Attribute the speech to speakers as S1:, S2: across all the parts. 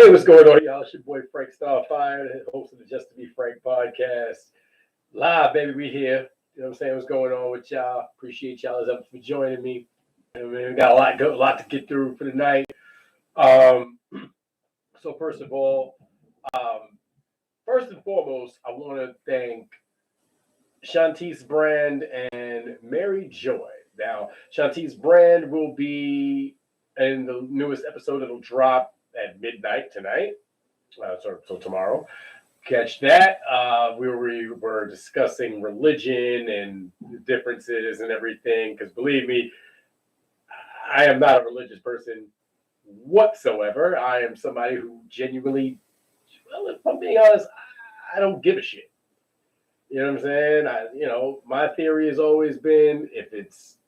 S1: Hey, what's going on, y'all? It's your boy Frank Starfyre, host of the Just to Be Frank podcast. Live, baby, we here. You know what I'm saying? What's going on with y'all? Appreciate y'all as up for joining me. You know, man, we got a lot to get through for the night. So first of all, first and foremost, I want to thank Shantice Brand and Mary Joy. Now, Shantice Brand will be in the newest episode. It'll drop at midnight tonight. So tomorrow, catch that. We were discussing religion and the differences and everything. Because believe me, I am not a religious person whatsoever. I am somebody who genuinely, well, if I'm being honest, I don't give a shit. You know what I'm saying? My theory has always been, if it's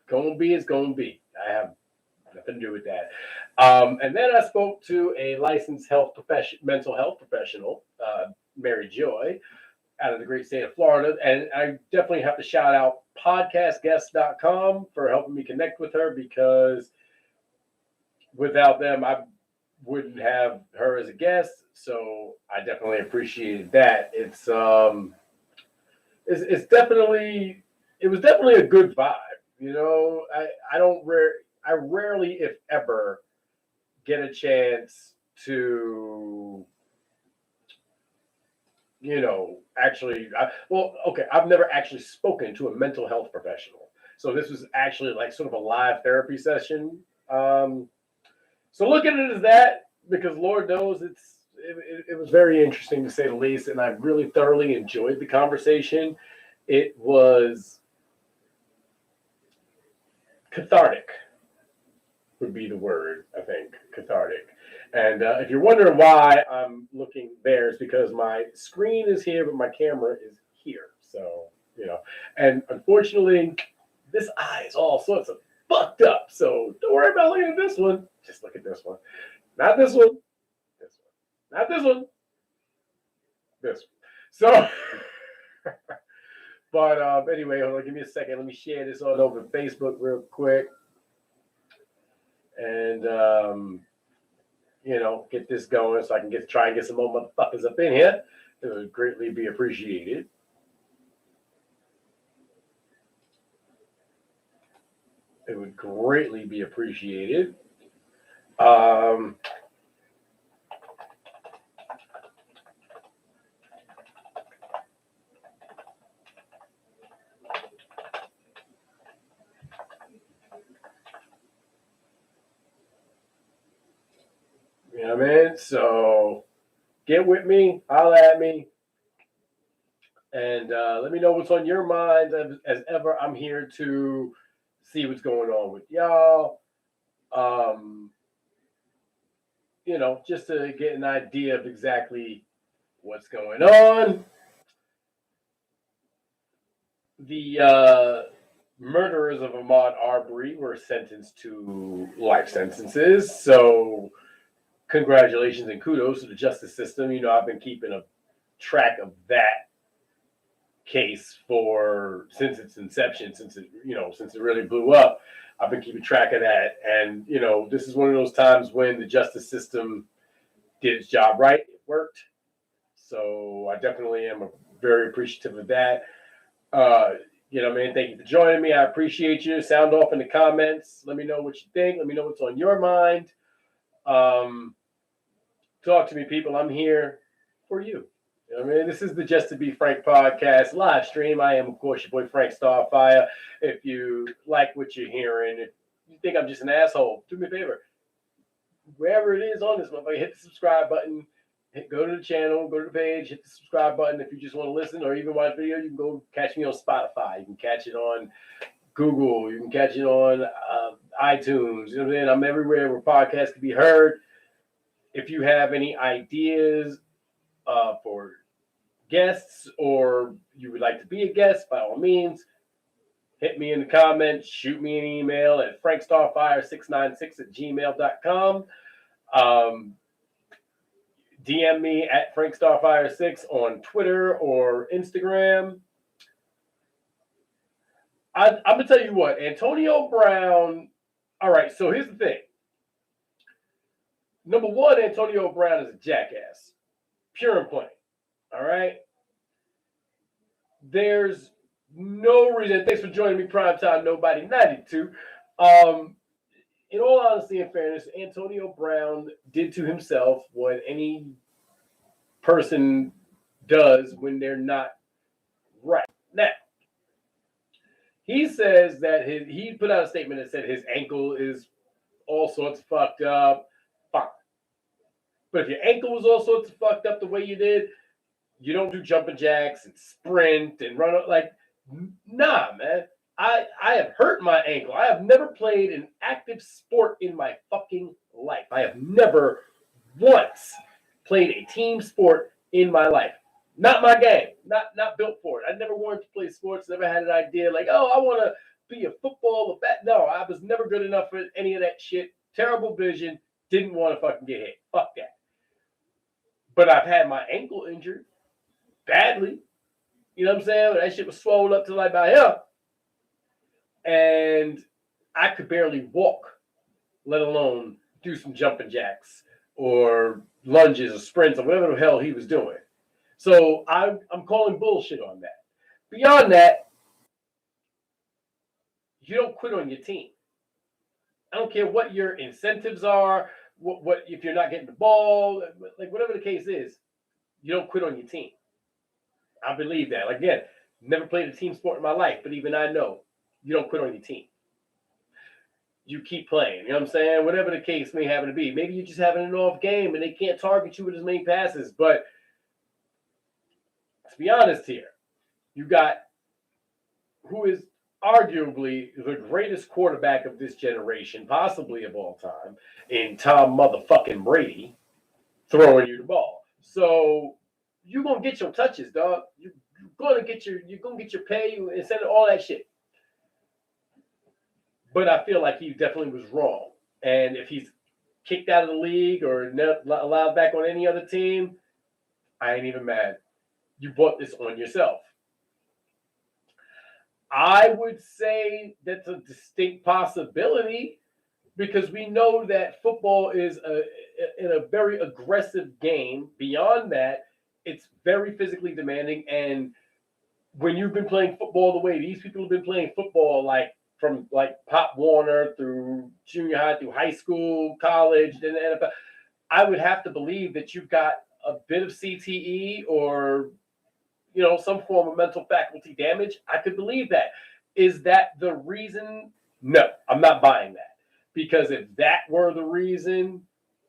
S1: gonna be, it's gonna be. I have nothing to do with that. And then I spoke to a licensed mental health professional, Mary Joy, out of the great state of Florida. And I definitely have to shout out podcastguest.com for helping me connect with her, because without them, I wouldn't have her as a guest. So I definitely appreciated that. It was definitely a good vibe. You know, I rarely, if ever, get a chance to, I've never actually spoken to a mental health professional. So this was actually like sort of a live therapy session. So look at it as that, because Lord knows it was very interesting, to say the least, and I really thoroughly enjoyed the conversation. It was cathartic, would be the word, I think, cathartic. And if you're wondering why I'm looking there, it's because my screen is here, but my camera is here. So, and unfortunately, this eye is all sorts of fucked up. So don't worry about looking at this one. Just look at this one. Not this one. This one. Not this one. This one. So, but anyway, hold on, give me a second. Let me share this on over Facebook real quick. And, get this going so I can try and get some more motherfuckers up in here. It would greatly be appreciated. It would greatly be appreciated. You know what I mean? So get with me, holla at me, and let me know what's on your mind. As ever, I'm here to see what's going on with y'all. Just to get an idea of exactly what's going on. The murderers of Ahmaud Arbery were sentenced to life sentences. So congratulations and kudos to the justice system. I've been keeping a track of that case since its inception, since it really blew up. I've been keeping track of that. And, this is one of those times when the justice system did its job right. It worked. So I definitely am very appreciative of that. Man, thank you for joining me. I appreciate you. Sound off in the comments. Let me know what you think. Let me know what's on your mind. Talk to me, people. I'm here for you. This is the Just to Be Frank podcast live stream. I am, of course, your boy Frank Starfyre. If you like what you're hearing, if you think I'm just an asshole, do me a favor. Wherever it is on this motherfucker, hit the subscribe button. Go to the channel, go to the page, hit the subscribe button. If you just want to listen or even watch video, you can go catch me on Spotify. You can catch it on Google. You can catch it on iTunes. I'm everywhere where podcasts can be heard. If you have any ideas for guests, or you would like to be a guest, by all means, hit me in the comments, shoot me an email at frankstarfyre696@gmail.com. DM me at frankstarfyre6 on Twitter or Instagram. I'm going to tell you what, Antonio Brown. All right, so here's the thing. Number one, Antonio Brown is a jackass. Pure and plain. All right? There's no reason. Thanks for joining me, Primetime Nobody 92. In all honesty and fairness, Antonio Brown did to himself what any person does when they're not right. Now, he says that he put out a statement that said his ankle is all sorts of fucked up. Fine. But if your ankle was all sorts of fucked up the way you did, you don't do jumping jacks and sprint and run like, nah, man. I have hurt my ankle. I have never played an active sport in my fucking life. I have never once played a team sport in my life. Not my game. Not built for it. I never wanted to play sports. Never had an idea like, oh, I want to be a football or bat. No, I was never good enough for any of that shit. Terrible vision. Didn't want to fucking get hit. Fuck that. But I've had my ankle injured badly. You know what I'm saying? That shit was swollen up to like about here. And I could barely walk, let alone do some jumping jacks or lunges or sprints or whatever the hell he was doing. So I'm calling bullshit on that. Beyond that, you don't quit on your team. I don't care what your incentives are, what if you're not getting the ball, like whatever the case is, you don't quit on your team. I believe that. Like, again, never played a team sport in my life, but even I know you don't quit on your team. You keep playing. You know what I'm saying? Whatever the case may happen to be. Maybe you're just having an off game and they can't target you with as many passes. But let's be honest here. You got who is arguably the greatest quarterback of this generation, possibly of all time, in Tom motherfucking Brady, throwing you the ball. So you're gonna get your touches, dog. You're gonna get your pay and send all that shit. But I feel like he definitely was wrong. And if he's kicked out of the league or not allowed back on any other team, I ain't even mad. You brought this on yourself. I would say that's a distinct possibility because we know that football is a very aggressive game. Beyond that, it's very physically demanding. And when you've been playing football the way these people have been playing football, like from like Pop Warner through junior high, through high school, college, then the NFL, I would have to believe that you've got a bit of CTE or some form of mental faculty damage. I could believe that. Is that the reason? No, I'm not buying that. Because if that were the reason,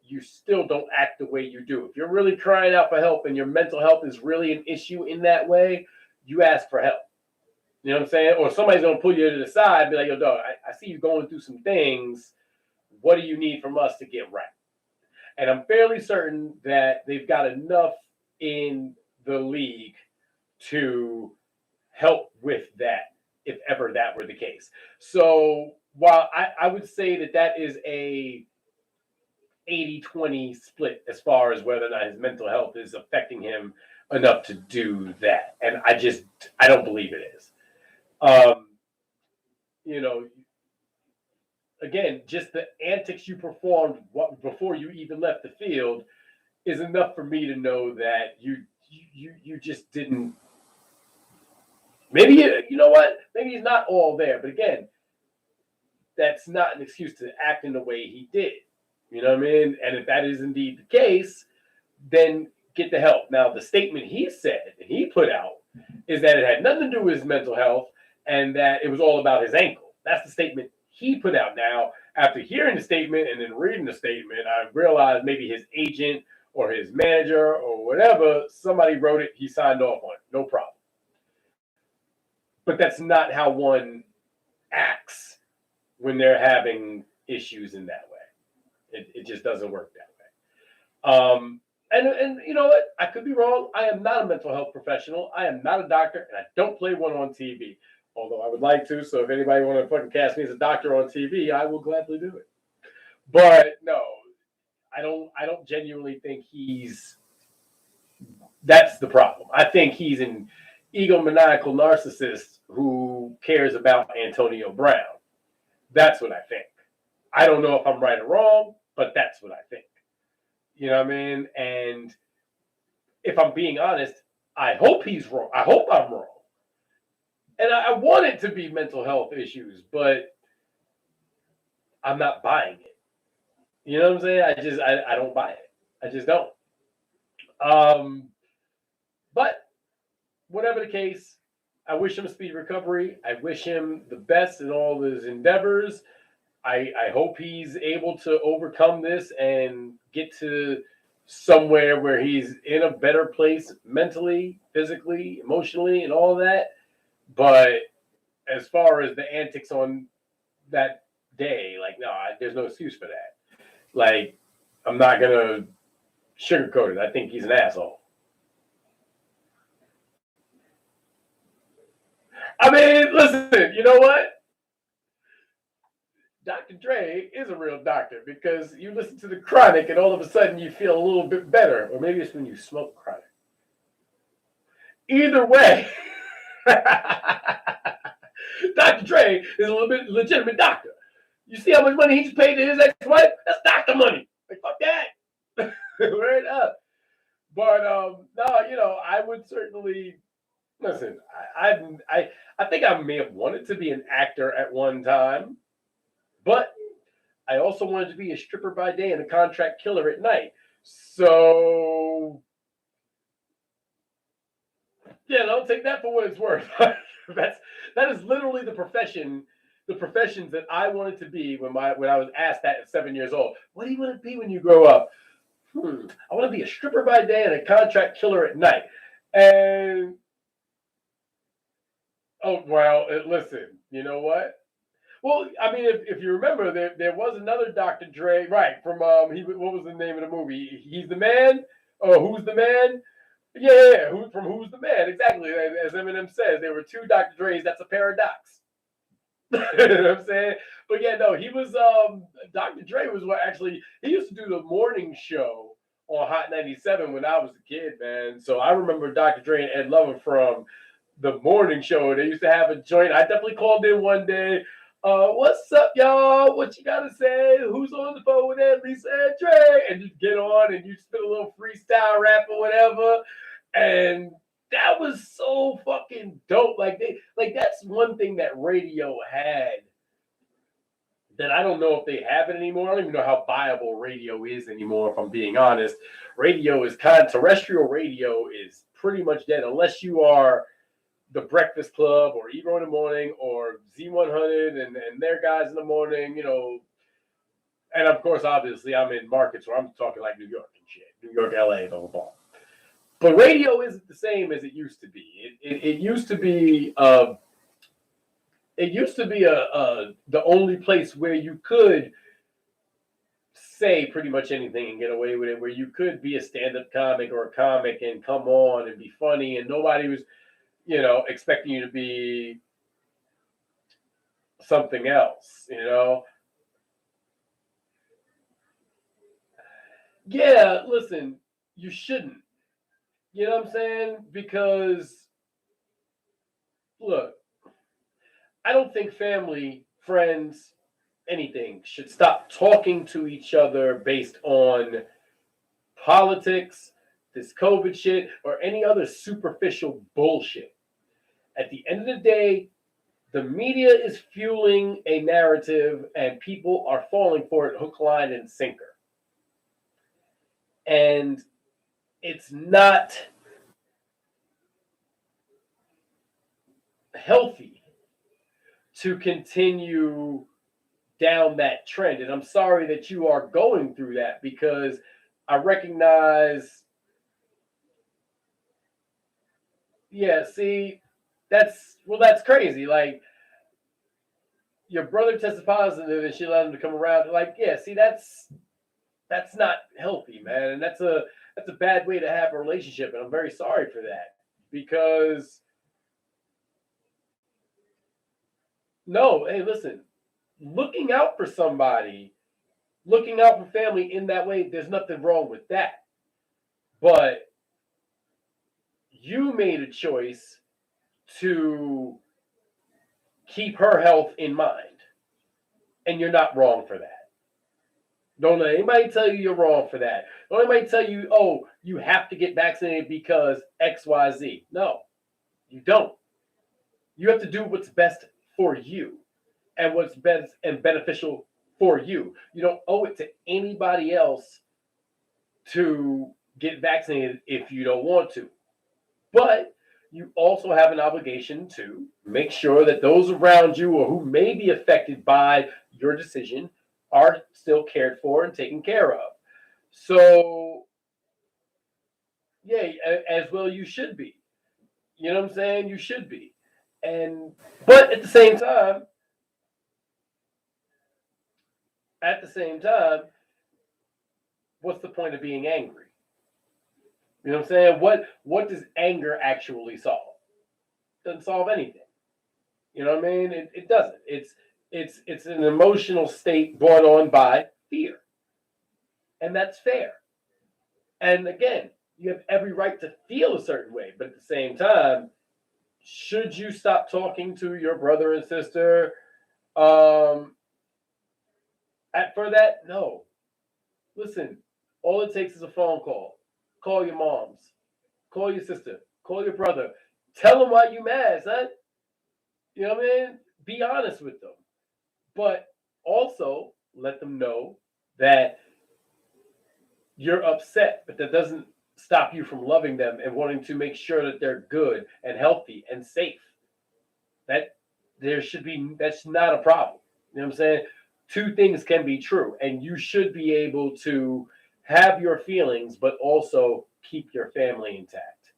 S1: you still don't act the way you do. If you're really crying out for help and your mental health is really an issue in that way, you ask for help. You know what I'm saying? Or somebody's going to pull you to the side and be like, yo, dog, I see you going through some things. What do you need from us to get right? And I'm fairly certain that they've got enough in the league to help with that, if ever that were the case. So while I would say that is a 80-20 split as far as whether or not his mental health is affecting him enough to do that. And I don't believe it is. Again, just the antics you performed before you even left the field is enough for me to know that you just didn't. Maybe you know what? Maybe he's not all there, but again, that's not an excuse to act in the way he did. You know what I mean? And if that is indeed the case, then get the help. Now, the statement he said and he put out is that it had nothing to do with his mental health and that it was all about his ankle. That's the statement he put out. Now, after hearing the statement and then reading the statement, I realized maybe his agent or his manager or whatever, somebody wrote it, he signed off on it. No problem. But that's not how one acts when they're having issues in that way. It just doesn't work that way. And you know what? I could be wrong. I am not a mental health professional. I am not a doctor, and I don't play one on TV. Although I would like to. So if anybody want to fucking cast me as a doctor on TV, I will gladly do it. But no, I don't genuinely think that's the problem. I think he's an egomaniacal narcissist who cares about Antonio Brown. That's what I think. I don't know if I'm right or wrong, but that's what I think. You know what I mean? And if I'm being honest, I hope he's wrong. I hope I'm wrong. And I want it to be mental health issues, but I'm not buying it. You know what I'm saying? I don't buy it. I just don't. But whatever the case, I wish him a speedy recovery. I wish him the best in all his endeavors. I hope he's able to overcome this and get to somewhere where he's in a better place mentally, physically, emotionally, and all that. But as far as the antics on that day, like, no, there's no excuse for that. Like, I'm not going to sugarcoat it. I think he's an asshole. I mean, listen, you know what? Dr. Dre is a real doctor because you listen to the Chronic and all of a sudden you feel a little bit better. Or maybe it's when you smoke Chronic. Either way, Dr. Dre is a little bit legitimate doctor. You see how much money he just paid to his ex-wife? That's doctor money. Like, fuck that. Right up. But no, you know, I would certainly listen. I think I may have wanted to be an actor at one time, but I also wanted to be a stripper by day and a contract killer at night. So yeah, don't take that for what it's worth. that is literally the professions that I wanted to be when I was asked that at 7 years old. What do you want to be when you grow up? I want to be a stripper by day and a contract killer at night. And oh well, listen, you know what? Well, I mean, if you remember, there was another Dr. Dre, right? From what was the name of the movie? He's the Man. Oh, Who's the Man? Yeah. From Who's the Man? Exactly. As Eminem says, there were two Dr. Dre's. That's a paradox. You know what I'm saying? But yeah, no, he was Dr. Dre was what actually he used to do the morning show on Hot 97 when I was a kid, man. So I remember Dr. Dre and Ed Lover from the morning show. They used to have a joint. I definitely called in one day. What's up, y'all? What you gotta say? Who's on the phone with that? Lisa and Dre? And you get on and you spit a little freestyle rap or whatever. And that was so fucking dope. Like that's one thing that radio had that I don't know if they have it anymore. I don't even know how viable radio is anymore, if I'm being honest. Terrestrial radio is pretty much dead unless you are the Breakfast Club or Ebro in the morning or Z100 and their guys in the morning, you know. And of course, obviously, I'm in markets where I'm talking like New York and shit, New York, LA, blah, blah, blah. But radio isn't the same as it used to be. It used to be the only place where you could say pretty much anything and get away with it, where you could be a stand-up comic or a comic and come on and be funny, and nobody was, you know, expecting you to be something else, you know? Yeah, listen, you shouldn't. You know what I'm saying? Because, look, I don't think family, friends, anything should stop talking to each other based on politics, this COVID shit, or any other superficial bullshit. At the end of the day, the media is fueling a narrative and people are falling for it hook, line, and sinker. And it's not healthy to continue down that trend. And I'm sorry that you are going through that because I recognize, yeah, see, that's crazy. Like, your brother tested positive and she allowed him to come around. Like, yeah, see, that's not healthy, man. And that's a bad way to have a relationship. And I'm very sorry for that because no, hey, listen, looking out for somebody, looking out for family in that way, there's nothing wrong with that. But you made a choice to keep her health in mind. And you're not wrong for that. Don't let anybody tell you you're wrong for that. Don't let anybody tell you, oh, you have to get vaccinated because XYZ. No, you don't. You have to do what's best for you and what's best and beneficial for you. You don't owe it to anybody else to get vaccinated if you don't want to. But you also have an obligation to make sure that those around you or who may be affected by your decision are still cared for and taken care of. So, yeah, as well you should be. You know what I'm saying? You should be. But at the same time, what's the point of being angry? You know what I'm saying? What does anger actually solve? It doesn't solve anything. You know what I mean? It doesn't. It's an emotional state brought on by fear. And that's fair. And again, you have every right to feel a certain way, but at the same time, should you stop talking to your brother and sister for that? No. Listen, all it takes is a phone call. Call your moms. Call your sister. Call your brother. Tell them why you mad, son. You know what I mean? Be honest with them. But also let them know that you're upset, but that doesn't stop you from loving them and wanting to make sure that they're good and healthy and safe. That's not a problem. You know what I'm saying? Two things can be true, and you should be able to have your feelings, but also keep your family intact.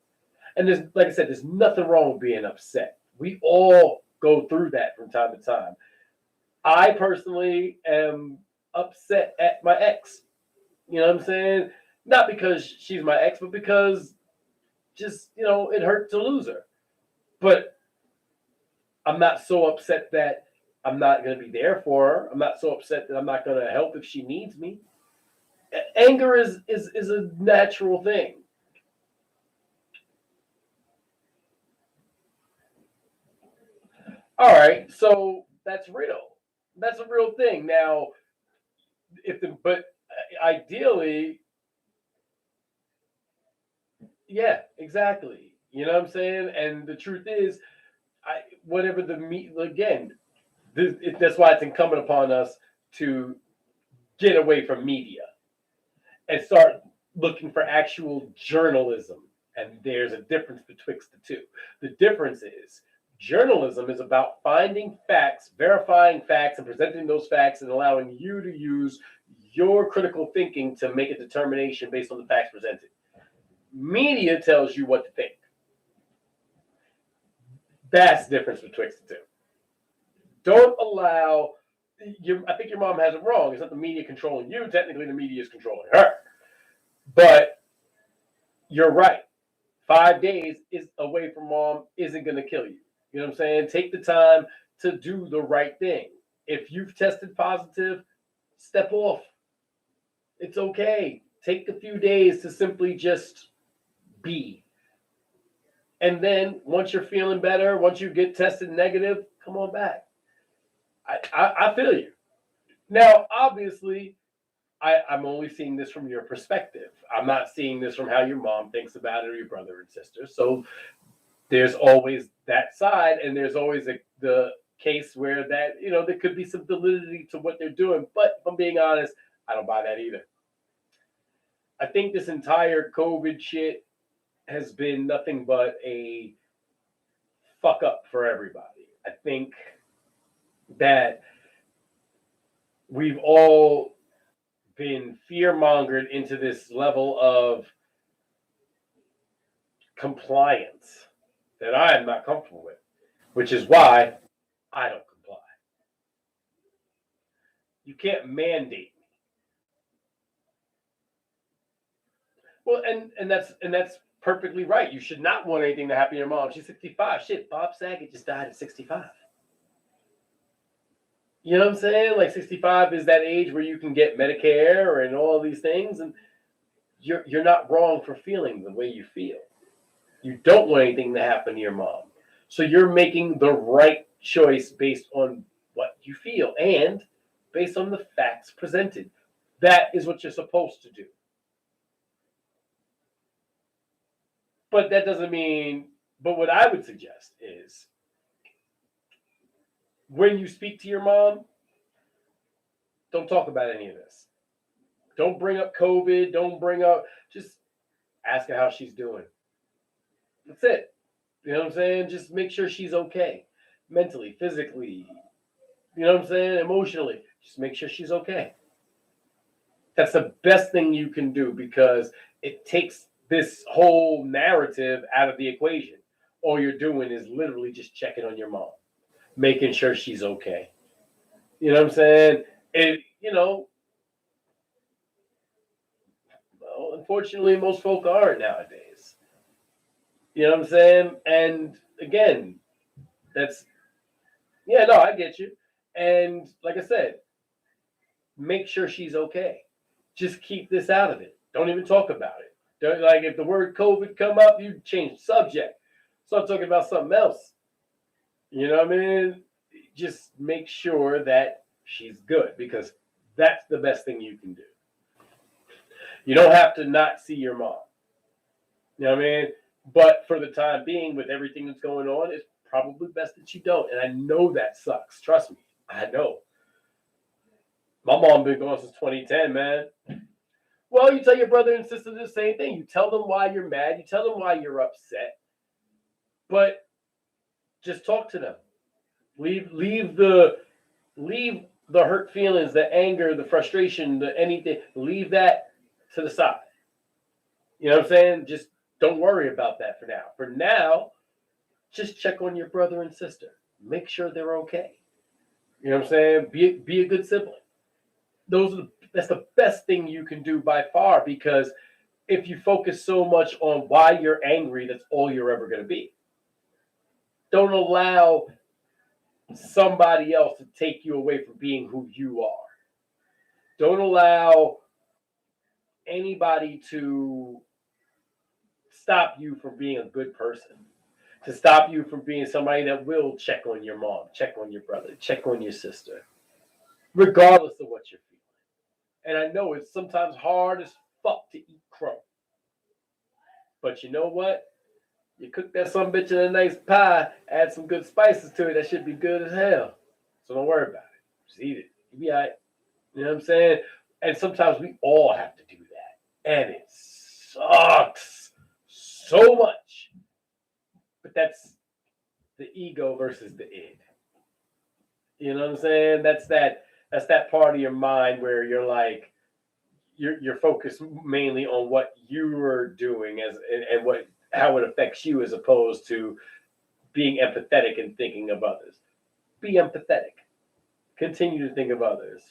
S1: And there's, like I said, there's nothing wrong with being upset. We all go through that from time to time. I personally am upset at my ex. You know what I'm saying? Not because she's my ex, but because just, it hurt to lose her. But I'm not so upset that I'm not going to be there for her. I'm not so upset that I'm not going to help if she needs me. Anger is a natural thing. All right, so that's real. That's a real thing. Now, but ideally, yeah, exactly. You know what I'm saying? And the truth is, that's why it's incumbent upon us to get away from media and start looking for actual journalism. And there's a difference betwixt the two. The difference is journalism is about finding facts, verifying facts, and presenting those facts and allowing you to use your critical thinking to make a determination based on the facts presented. Media tells you what to think. That's the difference betwixt the two. Don't allow I think your mom has it wrong. It's not the media controlling you. Technically, the media is controlling her. But you're right. 5 days is away from mom isn't going to kill you. You know what I'm saying? Take the time to do the right thing. If you've tested positive, step off. It's okay. Take a few days to simply just be. And then once you're feeling better, once you get tested negative, come on back. I feel you. Now, obviously, I'm only seeing this from your perspective. I'm not seeing this from how your mom thinks about it or your brother and sister. So there's always that side, and there's always the case where that, there could be some validity to what they're doing. But if I'm being honest, I don't buy that either. I think this entire COVID shit has been nothing but a fuck up for everybody. I think that we've all been fear-mongered into this level of compliance that I am not comfortable with, which is why I don't comply. You can't mandate me. Well, and that's perfectly right. You should not want anything to happen to your mom. She's 65. Shit, Bob Saget just died at 65. You know what I'm saying? Like 65 is that age where you can get Medicare and all these things, and you're not wrong for feeling the way you feel. You don't want anything to happen to your mom. So you're making the right choice based on what you feel and based on the facts presented. That is what you're supposed to do. But that doesn't mean, but what I would suggest is when you speak to your mom, don't talk about any of this. Don't bring up COVID. Don't bring up, just ask her how she's doing. That's it. You know what I'm saying? Just make sure she's okay. Mentally, physically, you know what I'm saying? Emotionally. Just make sure she's okay. That's the best thing you can do because it takes this whole narrative out of the equation. All you're doing is literally just checking on your mom, making sure she's okay. You know what I'm saying? Well, unfortunately, most folk aren't nowadays. You know what I'm saying? And again, I get you. And like I said, make sure she's okay. Just keep this out of it. Don't even talk about it. Like if the word COVID come up, you change the subject. Start talking about something else. You know what I mean? Just make sure that she's good because that's the best thing you can do. You don't have to not see your mom. You know what I mean? But for the time being, with everything that's going on, it's probably best that you don't. And I know that sucks. Trust me. I know. My mom been gone since 2010, man. Well, you tell your brother and sister the same thing. You tell them why you're mad. You tell them why you're upset. But just talk to them. Leave the hurt feelings, the anger, the frustration, the anything. Leave that to the side. You know what I'm saying? Just don't worry about that for now. For now, just check on your brother and sister. Make sure they're okay. You know what I'm saying? Be a good sibling. That's the best thing you can do by far, because if you focus so much on why you're angry, that's all you're ever going to be. Don't allow somebody else to take you away from being who you are. Don't allow anybody to stop you from being a good person, to stop you from being somebody that will check on your mom, check on your brother, check on your sister, regardless of what you're feeling. And I know it's sometimes hard as fuck to eat crow. But you know what? You cook that some bitch in a nice pie, add some good spices to it, that should be good as hell. So don't worry about it. Just eat it. You'll be all right. You know what I'm saying? And sometimes we all have to do that. And it sucks so much. But that's the ego versus the id. You know what I'm saying? That's that part of your mind where you're like, you're focused mainly on what you are doing and how it affects you, as opposed to being empathetic and thinking of others. Be empathetic. Continue to think of others.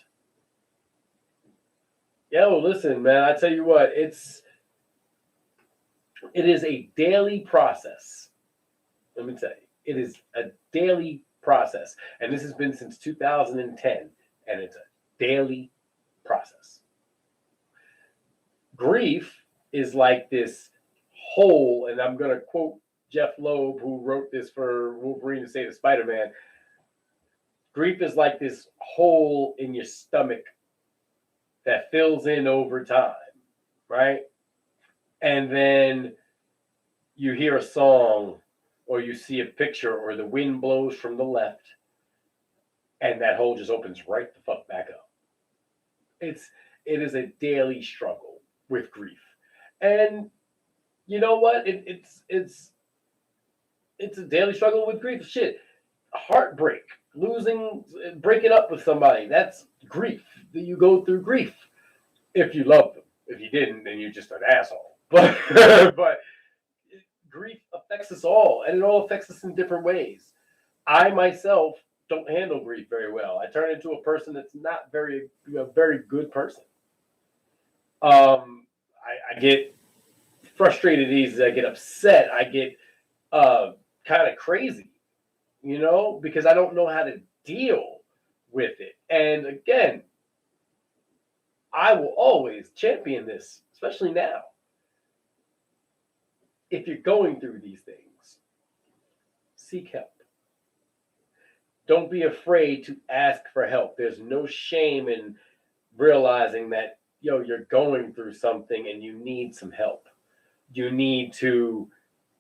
S1: Yo, listen, man, I tell you what, it is a daily process. Let me tell you, it is a daily process. And this has been since 2010, and it's a daily process. Grief is like this hole, and I'm going to quote Jeff Loeb, who wrote this for Wolverine to say to Spider-Man. Grief is like this hole in your stomach that fills in over time, right? And then you hear a song, or you see a picture, or the wind blows from the left, and that hole just opens right the fuck back up. It is a daily struggle with grief. And you know what? It's a daily struggle with grief. Shit. Heartbreak, breaking up with somebody, that's grief. You go through grief if you love them. If you didn't, then you're just an asshole. But grief affects us all, and it all affects us in different ways. I myself don't handle grief very well. I turn into a person that's not a very good person. I get frustrated easily. I get upset. I get kind of crazy, because I don't know how to deal with it. And again, I will always champion this, especially now. If you're going through these things, seek help. Don't be afraid to ask for help. There's no shame in realizing that you're going through something and you need some help. You need to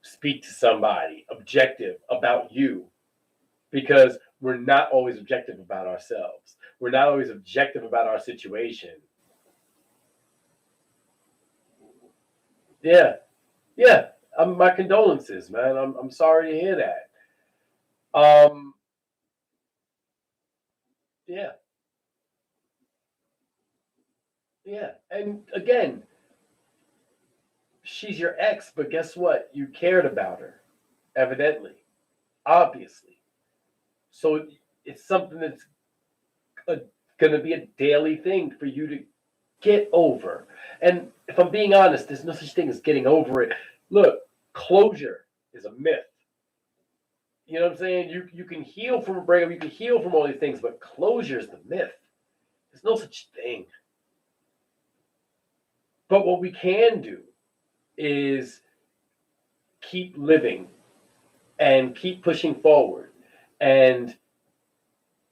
S1: speak to somebody objective about you, because we're not always objective about ourselves. We're not always objective about our situation. Yeah, yeah. My condolences, man. I'm sorry to hear that. Yeah, yeah. And again, she's your ex, but guess what? You cared about her, evidently, obviously. So it's something that's going to be a daily thing for you to get over. And if I'm being honest, there's no such thing as getting over it. Look, closure is a myth. You know what I'm saying? You can heal from a breakup, you can heal from all these things, but closure is the myth. There's no such thing. But what we can do is keep living and keep pushing forward and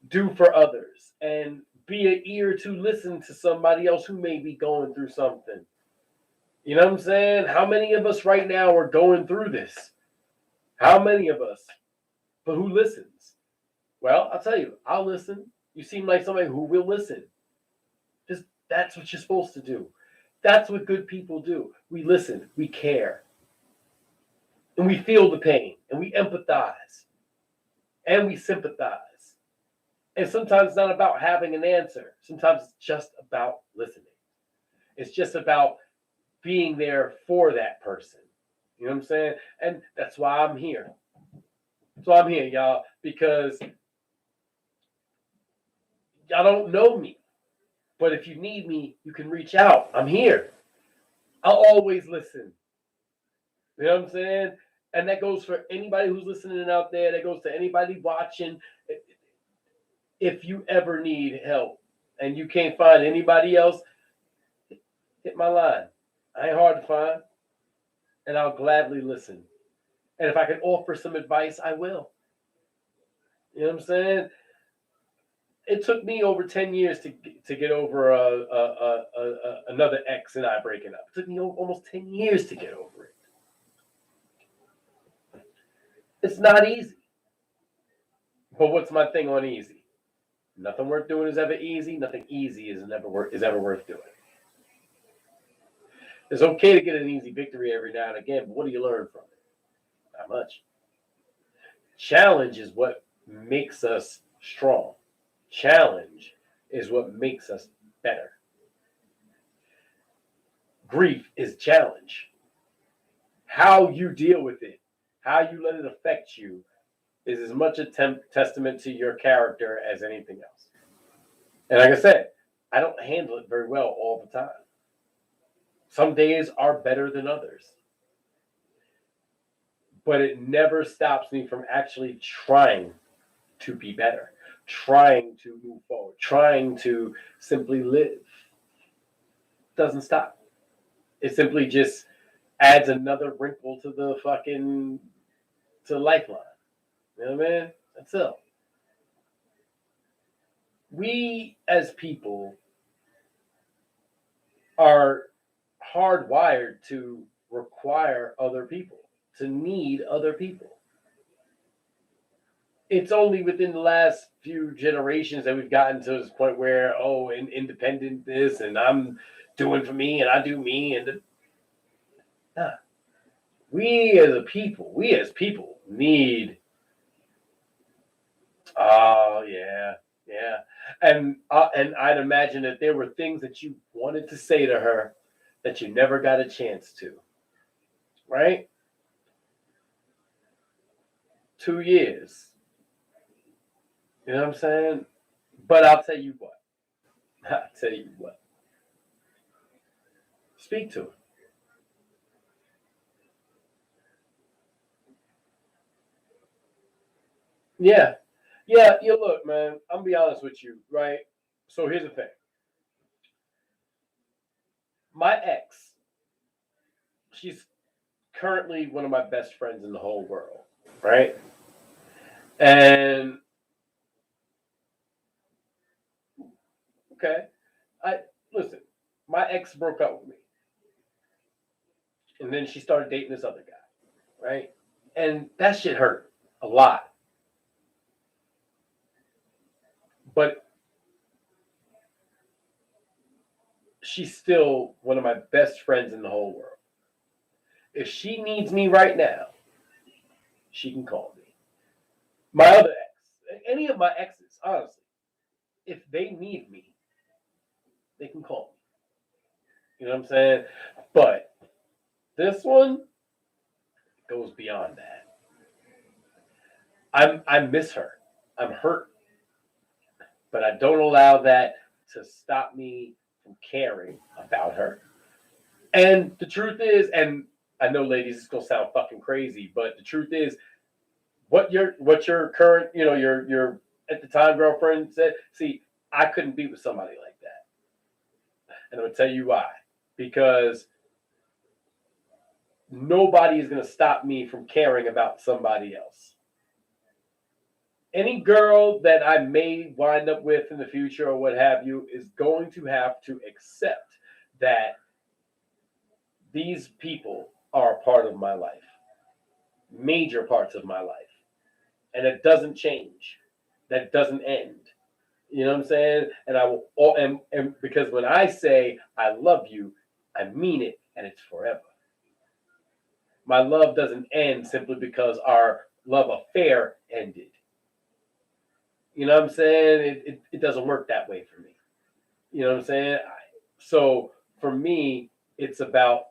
S1: do for others and be an ear to listen to somebody else who may be going through something. You know what I'm saying? How many of us right now are going through this? How many of us? But who listens? Well, I'll tell you, I'll listen. You seem like somebody who will listen. Just that's what you're supposed to do. That's what good people do. We listen, we care, and we feel the pain, and we empathize, and we sympathize. And sometimes it's not about having an answer. Sometimes it's just about listening. It's just about being there for that person. You know what I'm saying? And that's why I'm here. So I'm here, y'all, because y'all don't know me. But if you need me, you can reach out. I'm here. I'll always listen. You know what I'm saying? And that goes for anybody who's listening out there. That goes to anybody watching. If you ever need help and you can't find anybody else, hit my line. I ain't hard to find. And I'll gladly listen. And if I can offer some advice, I will. You know what I'm saying? It took me over 10 years to get over another ex and I breaking up. It took me almost 10 years to get over it. It's not easy. But what's my thing on easy? Nothing worth doing is ever easy. Nothing easy is ever worth doing. It's okay to get an easy victory every now and again, but what do you learn from it? Not much. Challenge is what makes us strong. Challenge is what makes us better. Grief is challenge. How you deal with it, how you let it affect you, is as much a testament to your character as anything else. And like I said, I don't handle it very well all the time. Some days are better than others. But it never stops me from actually trying to be better, trying to move forward, trying to simply live. It doesn't stop. It simply just adds another wrinkle to the lifeline. You know what I mean? That's it. We as people are hardwired to require other people, to need other people. It's only within the last few generations that we've gotten to this point where, independent this, and I'm doing for me, and I do me, and nah. We as people need. Oh yeah, yeah, and I'd imagine that there were things that you wanted to say to her that you never got a chance to, right? 2 years. You know what I'm saying? But I'll tell you what. Speak to her. Yeah. Yeah, look, man, I'm gonna be honest with you, right? So here's the thing. My ex, she's currently one of my best friends in the whole world, right? And okay, I listen. my ex broke up with me. And then she started dating this other guy, right? And that shit hurt a lot. But she's still one of my best friends in the whole world. If she needs me right now, she can call me. My other ex, any of my exes, honestly, if they need me, they can call me. You know what I'm saying? But this one goes beyond that. I miss her. I'm hurt. But I don't allow that to stop me from caring about her. And the truth is, and I know, ladies, it's gonna sound fucking crazy, but the truth is, what your current, your at the time girlfriend said. See, I couldn't be with somebody like that, and I'm gonna tell you why. Because nobody is gonna stop me from caring about somebody else. Any girl that I may wind up with in the future or what have you is going to have to accept that these people are a part of my life, major parts of my life. And it doesn't change. That doesn't end. You know what I'm saying? And I will, and because when I say I love you, I mean it, and it's forever. My love doesn't end simply because our love affair ended. You know what I'm saying? It doesn't work that way for me. You know what I'm saying? So for me, it's about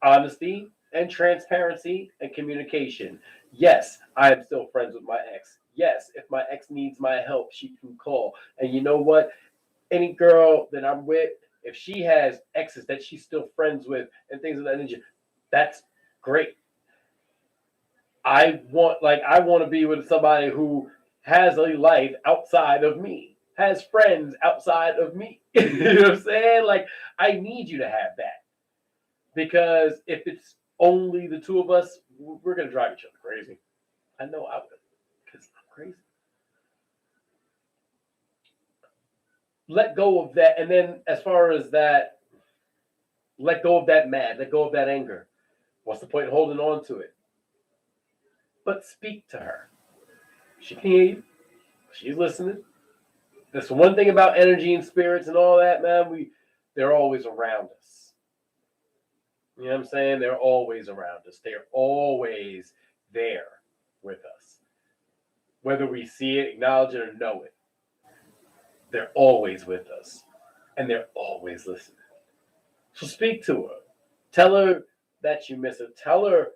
S1: honesty and transparency and communication. Yes, I am still friends with my ex. Yes, if my ex needs my help, she can call. And you know what? Any girl that I'm with, if she has exes that she's still friends with and things of that nature, that's great. I want to be with somebody who has a life outside of me, has friends outside of me. You know what I'm saying? Like, I need you to have that. Because if it's only the two of us, we're going to drive each other crazy. I know I would, because I'm crazy. Let go of that. And then as far as that, let go of that let go of that anger. What's the point in holding on to it? But speak to her. She can hear you. She's listening. That's one thing about energy and spirits and all that, man. They're always around us. You know what I'm saying? They're always around us. They're always there with us. Whether we see it, acknowledge it, or know it, they're always with us. And they're always listening. So speak to her. Tell her that you miss her. Tell her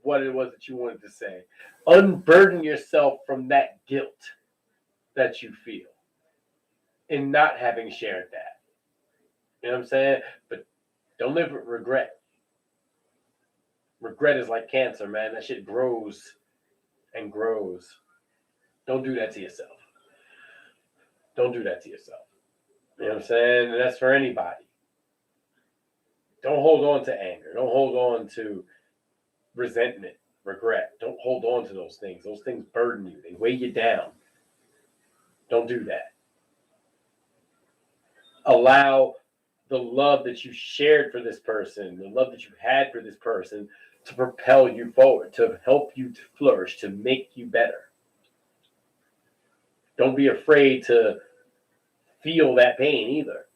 S1: what it was that you wanted to say. Unburden yourself from that guilt that you feel in not having shared that. You know what I'm saying? But don't live with regret. Regret is like cancer, man. That shit grows and grows. Don't do that to yourself. Don't do that to yourself. You know what I'm saying? And that's for anybody. Don't hold on to anger. Don't hold on to resentment, regret. Don't hold on to those things. Those things burden you. They weigh you down. Don't do that. Allow the love that you shared for this person, the love that you had for this person, to propel you forward, to help you to flourish, to make you better. Don't be afraid to feel that pain either.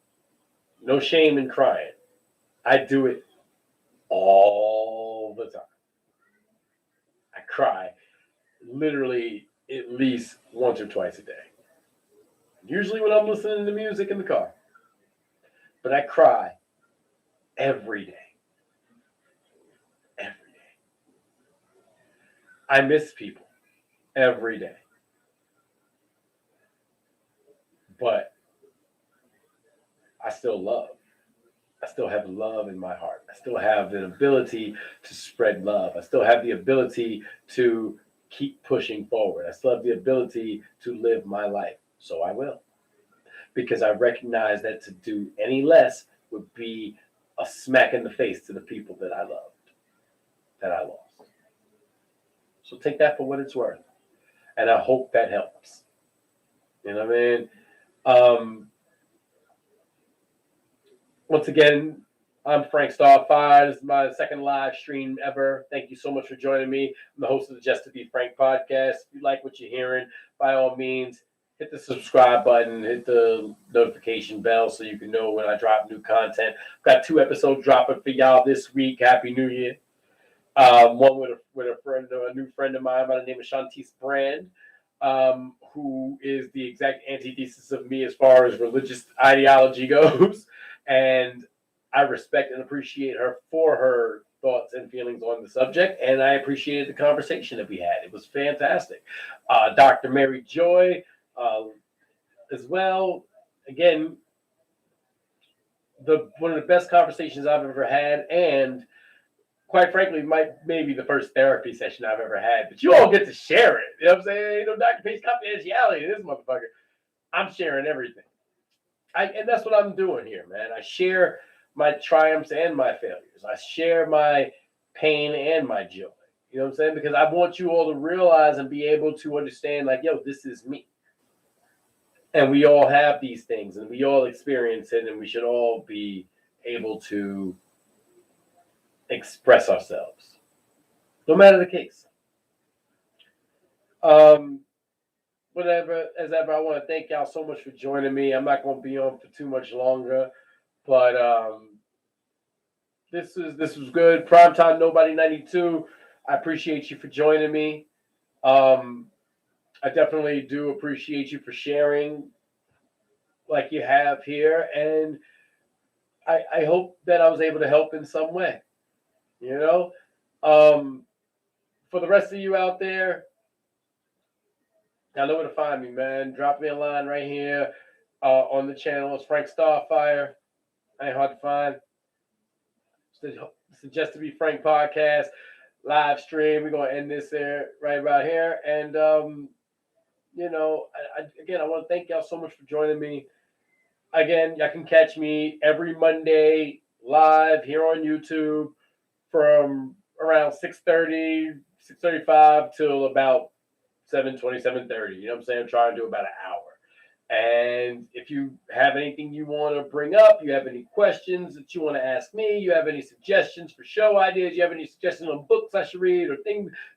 S1: No shame in crying. I do it all the time. I cry literally at least once or twice a day. Usually when I'm listening to music in the car. But I cry every day. Every day. I miss people every day. But I still love. I still have love in my heart. I still have the ability to spread love. I still have the ability to keep pushing forward. I still have the ability to live my life. So I will. Because I recognize that to do any less would be a smack in the face to the people that I loved, that I lost. So take that for what it's worth. And I hope that helps. You know what I mean? Once again, I'm Frank Starfyre. This is my second live stream ever. Thank you so much for joining me. I'm the host of the Just to Be Frank podcast. If you like what you're hearing, by all means, hit the subscribe button, hit the notification bell so you can know when I drop new content. I've got 2 episodes dropping for y'all this week. Happy New Year. One with a new friend of mine by the name of Shantice Brand, who is the exact antithesis of me as far as religious ideology goes. And I respect and appreciate her for her thoughts and feelings on the subject, and I appreciated the conversation that we had. It was fantastic. Dr. Mary Joy, as well. Again, one of the best conversations I've ever had, and quite frankly, maybe the first therapy session I've ever had. But you all get to share it. You know what I'm saying? Ain't no Dr. Page confidentiality in this motherfucker. I'm sharing everything. And that's what I'm doing here, man. I share my triumphs and my failures. I share my pain and my joy. You know what I'm saying? Because I want you all to realize and be able to understand, like, yo, this is me. And we all have these things, and we all experience it, and we should all be able to express ourselves, no matter the case. Whatever, as ever, I want to thank y'all so much for joining me. I'm not going to be on for too much longer, but this was good. Primetime Nobody 92. I appreciate you for joining me. I definitely do appreciate you for sharing like you have here, and I hope that I was able to help in some way. You know, for the rest of you out there, y'all know where to find me, man. Drop me a line right here on the channel. It's Frank Starfyre. I ain't hard to find. It's the Just to Be Frank podcast live stream. We're gonna end this there right about here, and you know, again, I want to thank y'all so much for joining me. Again, y'all can catch me every Monday live here on YouTube from around 6:30, 6:35 till about 7:20, 7:30. You know what I'm saying? I'm trying to do about an hour. And if you have anything you want to bring up, you have any questions that you want to ask me, you have any suggestions for show ideas, you have any suggestions on books I should read or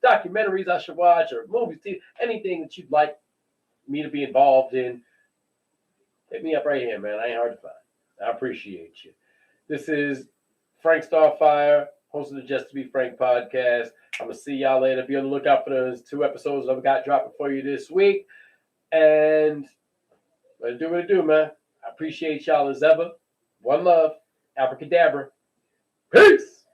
S1: documentaries I should watch or movies, anything that you'd like me to be involved in, hit me up right here, man. I ain't hard to find. I appreciate you. This is Frank Starfyre, host of the Just to Be Frank podcast. I'm going to see y'all later. Be on the lookout for those 2 episodes I've got dropping for you this week. And let's do what it do, man. I appreciate y'all as ever. One love. Abracadabra. Peace.